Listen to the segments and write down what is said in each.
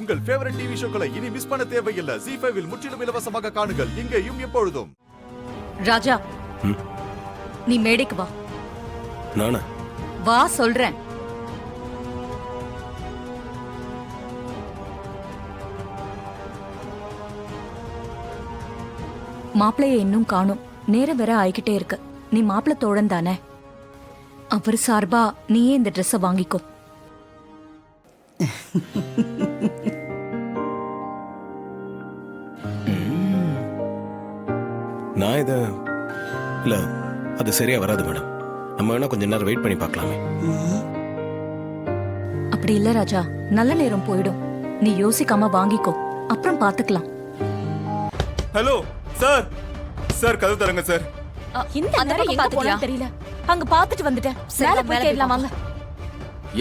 உங்கள் favourite TV ஷோக்களை இனி miss பண்ண தேவையில்லை. ZEE5 இல் முற்றிலும் இலவசமாக காணுங்கள். இங்கேயும் எப்பொழுதும். ராஜா, நீ மேடைக்கு வா. நானா? வா சொல்றேன். மாப்பிளைய இன்னும் காணும். நேரம் வேற ஆயிக்கிட்டே இருக்கு. நீ மாப்பிள்ள தோழன் தானே? அவர் சார்பா நீயே இந்த ட்ரெஸ்ஸ வாங்கிக்கோ. நான் இத இல்ல, அது சரியா வராது மேடம். நம்ம வேணா கொஞ்ச நேரம் வெயிட் பண்ணி பார்க்கலாமே. அப்படி இல்ல ராஜா, நல்ல நேரம் போயிடும். நீ யோசிக்காம வாங்கிக்கோ, அப்புறம் பாத்துக்கலாம். ஹலோ சார், சார் கதவு தரங்க சார். இந்த நேரம் எங்க போறேன்னு தெரியல. அங்க பாத்துட்டு வந்துட்டேன். மேல போய் கேட்கலாம் வாங்க.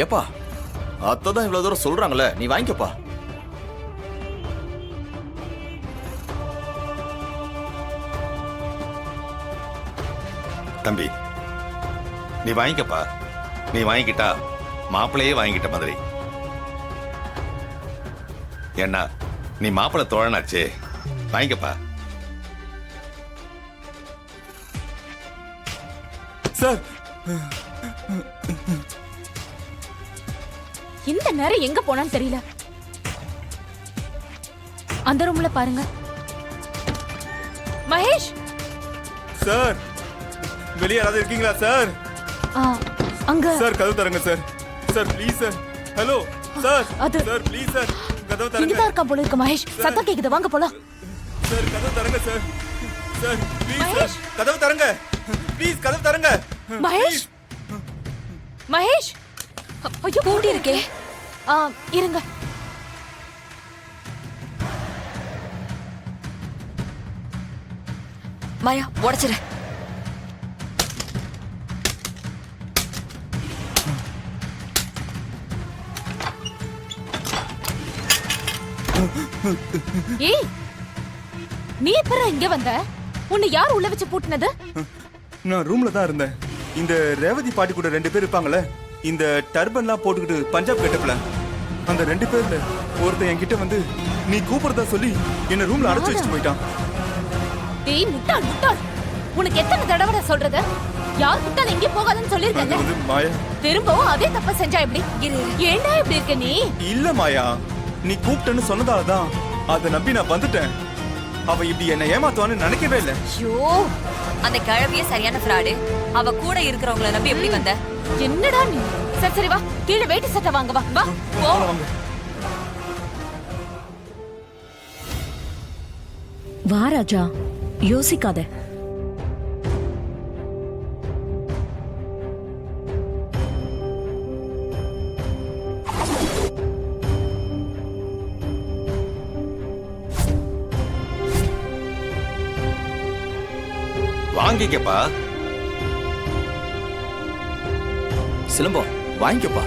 ஏப்பா, அத்ததான் இவ்வளவு தூரம் சொல்றாங்களே, நீ வாங்கிக்கப்பா. தம்பி, நீ வாங்கிக்கப்பா. நீ வாங்கிக்கிட்டா மாப்பிள்ளையே வாங்கிக்கிட்ட மாதிரி. என்ன, நீ மாப்பிள்ளை தோழனாச்சே, வாங்கிக்கப்பா. சார், இந்த நேரம் எங்க போனான்னு தெரியல. அந்த ரூம்ல பாருங்க. மகேஷ் சார் வெளியே யாராவது இருக்கீங்களா சார்? அங்க சார் கதவு தரங்க sir. Sir please sir. Hello sir, அது சார் ப்ளீஸ் சார், கதவு இங்க தரங்க. தான் இருக்கா போல இருக்கு. மகேஷ் சத்தம் கேக்குது, வாங்க போலாம். சார் கதவு தரங்க சார். சார் ப்ளீஸ் சார், கதவு தரங்க. ப்ளீஸ் கதவு தரங்க. மகேஷ், மகேஷ், ஐயோ பூட்டி இருக்கே. இருங்க. மாயா, உடைச்சிரு. ஏய், நீ எப்பற இங்க வந்த? உன்னை யார் உள்ள வச்சு பூட்டினது? நான் ரூம்ல தான் இருந்தேன். இந்த ரேவதி பாட்டி கூட 2 பேர் இருப்பாங்கல்ல, இந்த டர்பன்லாம் போட்டுக்கிட்டு பஞ்சாப் கெட்டப்ல, அந்த 2 பேர்ல ஒருத்தன் என்கிட்ட வந்து நீ கூப்பிடுறதா சொல்லி என்ன ரூம்ல அடைச்சு வச்சுட்டு போயிட்டான். ஏய் முட்டாள், முட்டாள், உனக்கு எத்தனை தடவை சொல்றது? யார் முட்டாள் எங்கே போகாதன்னு சொல்லிருக்கேன். அது மாயா, திரும்பவும் அதே தப்ப செஞ்சா எப்படி? ஏண்டா இப்படி இருக்க நீ? இல்ல மாயா, நீ கூப்பிட்டேன்னு சொன்னதாலதான் அதை நம்பி நான் வந்துட்டேன். அவ இப்படி என்ன ஏமாத்துவான்னு நினைக்கவே இல்லை. ஐயோ, அந்த கிழவியே சரியான ஃப்ராடு. அவ கூட இருக்கிறவங்கள நம்பி எப்படி வந்த? என்னடா நீ? சரி சரி வா, கீழே வேட்டி சட்டை வாங்க வா. வா போ. வா ராஜா, யோசிக்காத. வாங்கிக்கப்பா. சிலம்பம் வாங்கிக்கப்பா.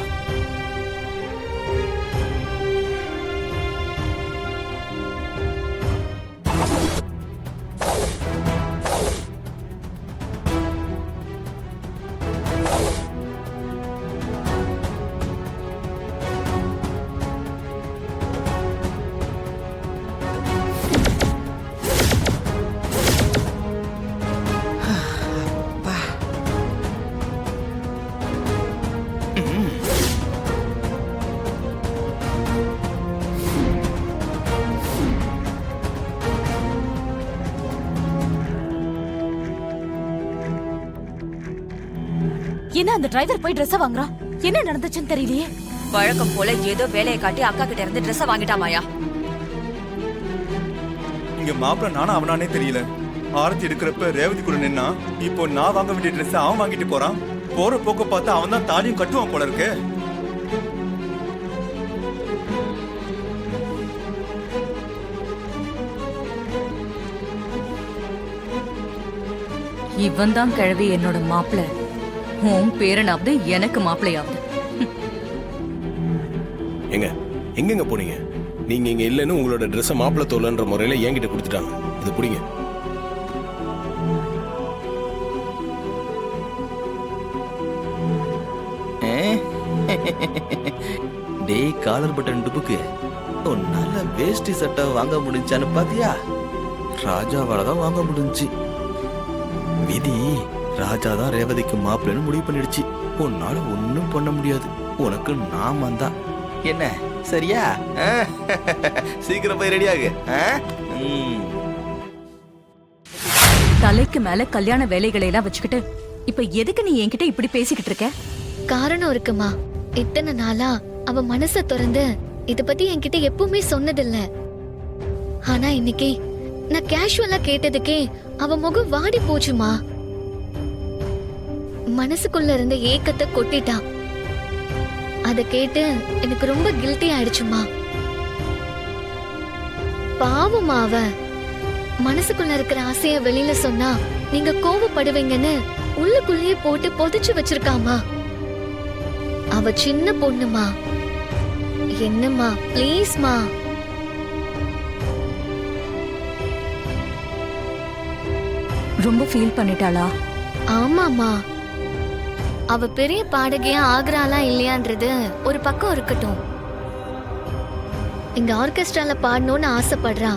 என்ன அந்த டிரைவர் போய் ட்ரெஸ் வாங்குறான்? என்ன நடந்துச்சுன்னு தெரியலையே. வழக்கம் போல ஏதோ வேலையை காட்டி அக்கா கிட்ட இருந்து ட்ரெஸ் வாங்கிட்டா மாயா. இங்க மாப்பிள்ள நானும் அவனானே தெரியல. ஆரத்தி எடுக்கிறப்ப ரேவதி கூட நின்னா, இப்போ நான் வாங்க வேண்டிய ட்ரெஸ் அவன் வாங்கிட்டு போறான். போற போக்க பார்த்தா அவன் தான் தாலியும் கட்டுவான் போல இருக்கு. இவன் தான் கிழவி என்னோட மாப்பிள்ள. உன் பேரனாவது எனக்கு மாப்பிள்ளையாவது. எங்க எங்கெங்க போனீங்க? நீங்க இங்க இல்லைன்னு உங்களோட ட்ரெஸ் மாப்பிள்ள தோல்ன்ற முறையில என்கிட்ட கொடுத்துட்டாங்க. இது புடிங்க. டேய் காலர் பட்டன் டுபுக்கு, உன்னால வேஷ்டி சட்டை வாங்க முடிஞ்சான்னு பாத்தியா? ராஜாவால தான் வாங்க முடிஞ்சுச்சு. விதி ராஜா தான் ரேவதிக்கு மாப்பிள்ளைன்னு முடிவு பண்ணிடுச்சு. உன்னால ஒன்னும் பண்ண முடியாது. உனக்கு நான் வந்தா என்ன சரியா? சீக்கிரம் போய் ரெடியாகு. தலைக்கு மேல கல்யாண வேலைகளை எல்லாம் வச்சுக்கிட்டு இப்ப எதுக்கு நீ என்கிட்ட இப்படி பேசிக்கிட்டு இருக்க? காரணம் இருக்குமா. இத்தனை நாளா அவ மனச திறந்து இத பத்தி என்கிட்ட எப்பவுமே சொன்னதில்ல. ஆனா இன்னைக்கு நான் கேஷுவலா கேட்டதுக்கே அவ முகம் வாடி போச்சுமா. மனசுக்குள்ள இருந்த ஏக்கத்தை கொட்டிட்டா. அத கேட்டு எனக்கு ரொம்ப கில்ட்டி ஆயிடுச்சுமா. பாவமா அவ மனசுக்குள்ள இருக்கிற ஆசைய வெளியில சொன்னா நீங்க கோவப்படுவீங்கன்னு உள்ளுக்குள்ளேயே போட்டு புதைச்சு வச்சிருக்காமா. அவ சின்ன பொண்ணுமா. என்னம்மா ப்ளீஸ்மா. ரொம்ப ஃபீல் பண்ணிட்டாளா? ஆமாமா. அவ பெரிய பாடகியா ஆகுறாளா இல்லையான்றது ஒரு பக்கம் இருக்கட்டும். இங்க ஆர்கெஸ்ட்ரால பாடணும்னு ஆசைப்படுறா.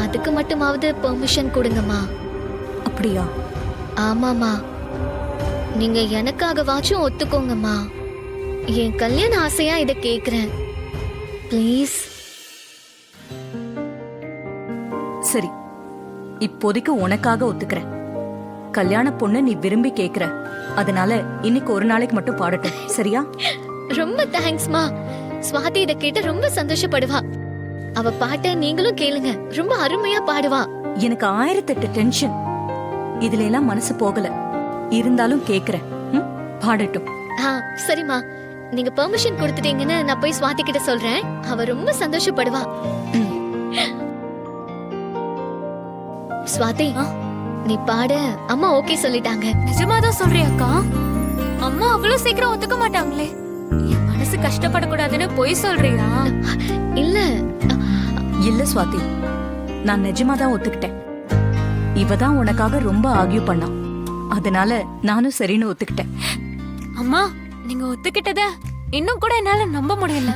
அதுக்கு மட்டுமாவது பெர்மிஷன் கொடுங்கம்மா. அப்படியா? ஆமாமா. நீங்க எனக்காகவாச்சும் ஒத்துக்கோங்கம்மா. என் கல்யாண ஆசையா இத கேக்குறேன். ப்ளீஸ். சரி, இப்போதைக்கு உனக்காக ஒத்துக்கிறேன். கல்யாண பொண்ணு நீ விரும்பி கேக்குற, அதனால இன்னைக்கு ஒரு நாளைக்கு மட்டும் பாடட்டும், சரியா? ரொம்ப தேங்க்ஸ்மா. ஸ்வாதி இத கேட்டு ரொம்ப சந்தோஷப்படுவா. அவ பாட்ட நீங்களும் கேளுங்க. ரொம்ப அருமையா பாடுவா. எனக்கு 1008 டென்ஷன். இதுல எல்லாம் மனசு போகல. இருந்தாலும் கேக்குறேன். பாடட்டும். சரிம்மா. நீங்க பெர்மிஷன் கொடுத்துட்டீங்கன்னு நான் போய் ஸ்வாதி கிட்ட சொல்றேன். அவ ரொம்ப சந்தோஷப்படுவா. ஸ்வாதி, நீ பாட அம்மா ஓகே சொல்லிட்டாங்க. நிஜமாதான் சொல்றியாக்கா? அம்மா அவ்வளவு சீக்கிரம் ஒத்துக்க மாட்டாங்களே. என் மனசு கஷ்டப்படக்கூடாதுன்னு பொய் சொல்றியா? இல்ல இல்ல ஸ்வாதி, நான் நிஜமாதான் ஒத்துக்கிட்டேன். இவதான் உனக்காக ரொம்ப ஆர்கியூ பண்ணா. அதனால நானும் சரின்னு ஒத்துக்கிட்டேன். அம்மா, நீங்க ஒத்துக்கிட்டத இன்னும் கூட என்னால நம்ப முடியல.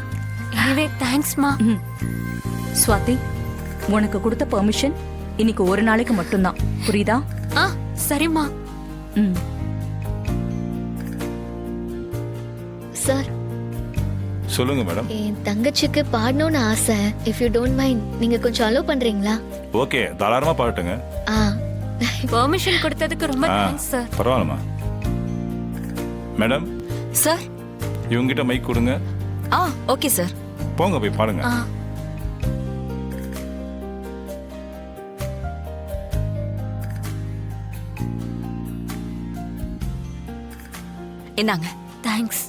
எனவே தேங்க்ஸ்மா. ஸ்வாதி, உனக்கு கொடுத்த பெர்மிஷன் இன்னைக்கு ஒரு நாளைக்கு மட்டும்தான், புரியுதா? சரிம்மா. சார், சொல்லுங்க மேடம். என் தங்கச்சிக்கு பாடணும்னு ஆசை. இஃப் யூ டோன்ட் மைண்ட் நீங்க கொஞ்சம் அலோ பண்றீங்களா? ஓகே, தாராளமா பாட்டுங்க. பெர்மிஷன் கொடுத்ததுக்கு ரொம்ப தேங்க்ஸ் சார். பரவாயில்லமா. மேடம் சார், இவங்கிட்ட மைக் கொடுங்க. Okay sir. போங்க போய் பாடுங்க. என்னங்க? தேங்க்ஸ்.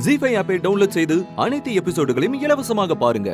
ஜீ5 ஆப்பை டவுன்லோட் செய்து அனைத்து எபிசோடுகளையும் இலவசமாக பாருங்க.